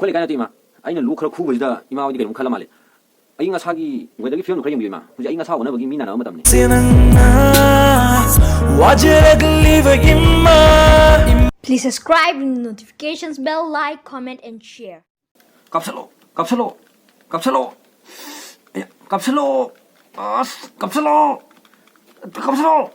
ꯑꯩꯈꯣꯏ ꯂꯩꯀꯥꯏ ꯅꯠꯇꯦ ꯏꯃꯥ ꯑꯩꯅ ꯂꯨ ꯈꯔ ꯈꯨꯕꯁꯤꯗ ꯏꯃꯥ ꯍꯣꯏꯗꯤ ꯀꯩꯅꯣꯝ ꯈꯜꯂ ꯃꯥꯜꯂꯦ ꯑꯏꯪ ꯑꯁꯥꯒꯤ ꯋꯦꯗꯔꯒꯤ ꯐꯤꯕꯝꯗꯣ ꯈꯔ ꯌꯦꯡꯕꯤꯌꯨ ꯏꯃꯥ ꯍꯧꯖꯤꯛ ꯑꯏꯪ ꯑꯁꯥ ꯎꯅꯕꯒꯤ ꯃꯤ ꯅꯥꯅꯕ ꯃꯇꯝꯅꯤ Please subscribe, notifications bell, like, comment, and share. ꯀꯥꯞꯁꯜꯂꯣ ꯀꯥꯞꯁꯜꯂꯣ ꯀꯥꯞꯁꯜꯂꯣ ꯀꯥꯞꯁꯜꯂꯣ ꯑꯁ ꯀꯥꯞꯁꯜꯂꯣ ꯀꯥꯞꯁꯜꯂꯣ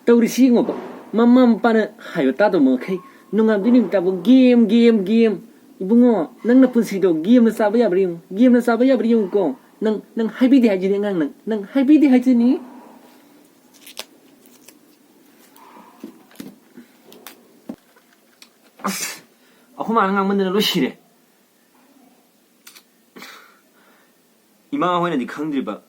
ꯇꯧꯔꯤꯁꯤ ꯌꯦꯡꯉꯣꯀꯣ ꯃꯃꯥ ꯃꯄꯥꯅ ꯍꯥꯏꯕ ꯇꯥꯗꯕ ꯃꯈꯩ ꯅꯣꯡꯉꯥꯟꯕꯗꯩ ꯅꯨꯃꯤꯠ ꯇꯥꯕ ꯒꯦꯝ 이봉어 ꯅꯪꯅ ꯄꯨꯟꯁꯤꯗꯣ ꯒꯦꯝꯅ ꯆꯥꯕ ꯌꯥꯕ꯭ꯔꯥ ꯌꯦꯡꯉꯨ ꯒꯦꯝꯅ ꯆꯥꯕ ꯌꯥꯕ꯭ꯔꯥ ꯌꯦꯡꯉꯨꯀꯣ ꯅꯪ ꯍꯥꯏꯕꯤꯗꯦ ꯍꯥꯏꯖꯤꯅꯤ ꯑꯉꯥꯡ ꯅꯪ ꯍꯥꯏꯕꯤꯗꯦ ꯍꯥꯏꯖꯤꯅꯤ ꯑꯁ ꯑꯩꯈꯣꯏ ꯃꯥꯅ ꯉꯥꯡꯃꯟꯗꯅ ꯂꯣꯏ ꯁꯤꯔꯦ ꯏꯃꯥ ꯍꯣꯏꯅꯗꯤ ꯈꯪꯗ꯭ꯔꯤꯕ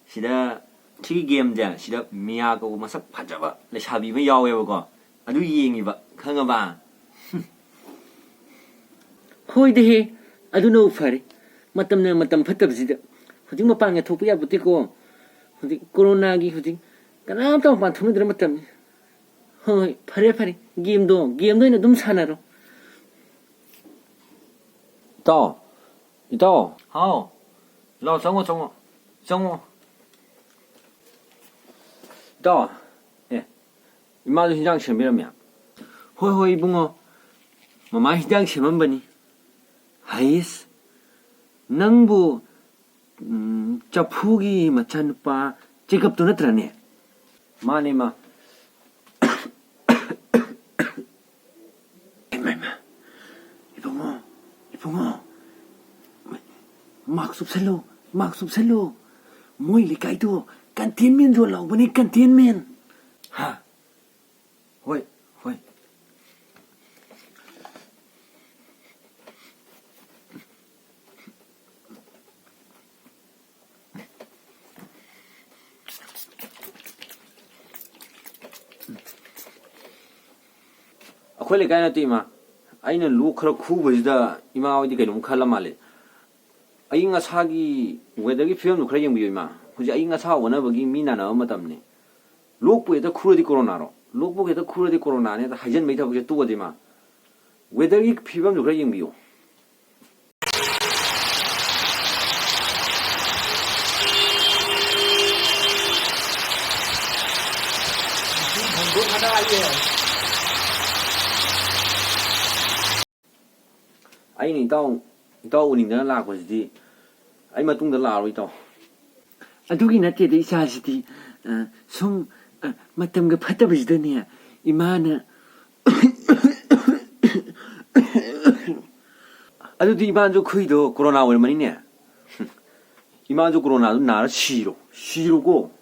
ꯁꯤꯗ ꯁꯤꯒꯤ ꯒꯦꯝꯁꯦ ꯁꯤꯗ ꯃꯤꯌꯥ ꯀꯧꯕ ꯃꯁꯛ ꯐꯖꯕ ꯂꯩꯁꯥꯕꯤ ꯑꯃ ꯌꯥꯎꯋꯦꯕꯀꯣ ꯑꯗꯨ ꯌꯦꯡꯉꯤꯕ ꯈꯪꯉꯕ ꯍꯣꯏꯗꯍꯦ ꯑꯗꯨꯅꯕꯨ ꯐꯔꯦ ꯃꯇꯝꯅ ꯃꯇꯝ ꯐꯠꯇꯕꯁꯤꯗ ꯍꯧꯖꯤꯛ ꯃꯄꯥꯟꯒ ꯊꯣꯛꯄ ꯌꯥꯕꯣꯠꯇꯦꯀꯣ ꯍꯧꯖꯤꯛ ꯀꯣꯔꯣꯅꯥꯒꯤ ꯍꯧꯖꯤꯛ ꯀꯅꯥꯝꯇ ꯃꯄꯥꯟ ꯊꯣꯛꯅꯗ꯭ꯔ ꯃꯇꯝꯅꯤ ꯍꯣꯏ ꯐꯔꯦ ꯒꯦꯝꯗꯣ ꯑꯣꯏꯅ ꯑꯗꯨꯝ ꯁꯥꯟꯅꯔꯣ 이따 하오 라 정어 이따 예 이마도 시장 셈비라며 호이 이붕어 마마 시장 셈은버니 하이스 낭부 짜푸기 마찬빠 찌급도 너트라네 마네마 이붕어 막 숲살로 모이리 가이도 간티엔면 졸라오 보니 간티엔면 하 호이 ꯑꯩꯈꯣꯏ ꯂꯩꯀꯥꯏ ꯅꯠꯇꯦ ꯏꯃꯥ ꯑꯩꯅ ꯂꯨ ꯈꯔ ꯈꯨꯕꯁꯤꯗ ꯏꯃꯥ ꯍꯣꯏꯗꯤ ꯀꯩꯅꯣꯝ ꯈꯜꯂ ꯃꯥꯜꯂꯦ ꯑꯏꯪ ꯑꯁꯥꯒꯤ ꯋꯦꯗꯔꯒꯤ ꯐꯤꯕꯝꯗꯣ ꯈꯔ ꯌꯦꯡꯕꯤꯌꯨ ꯏꯃꯥ ꯍꯧꯖꯤꯛ ꯑꯏꯪ ꯑꯁꯥ ꯎꯅꯕꯒꯤ ꯃꯤ ꯅꯥꯅꯕ ꯃꯇꯝꯅꯤ ꯂꯣꯛꯄꯨ ꯍꯦꯛꯇ ꯈꯨꯔꯗꯤ ꯀꯣꯔꯣꯅꯥꯔꯣ ꯂꯣꯛꯄꯨ ꯍꯦꯛꯇ ꯈꯨꯔꯗꯤ ꯀꯣꯔꯣꯅꯥꯅꯦ ꯍꯦꯛꯇ ꯍꯥꯏꯖꯟꯕꯒꯤ ꯊꯕꯛꯁꯦ ꯇꯣꯛꯑꯗꯤ ꯏꯃꯥ ꯋꯦꯗꯔꯒꯤ ꯐꯤꯕꯝꯗꯣ ꯈꯔ ꯌꯦꯡꯕꯤꯌꯨ ꯑꯩꯅ ꯏꯇꯥꯎ ꯎꯅꯤꯡꯗꯅ ꯂꯥꯛꯄꯁꯤꯗꯤ ꯑꯩ ꯃꯇꯨꯡꯗ ꯂꯥꯛꯑꯔꯣꯏ ꯏꯇꯥꯎ ꯑꯗꯨꯒꯤ ꯅꯠꯇꯦꯗ ꯏꯆꯥꯁꯤꯗꯤ ꯁꯨꯝ ꯃꯇꯝꯒ ꯐꯠꯇꯕꯁꯤꯗꯅꯦ 이마는 아주도 이만주 그이도 코로나 얼마니냐 이만주 코로나도 나를 시로고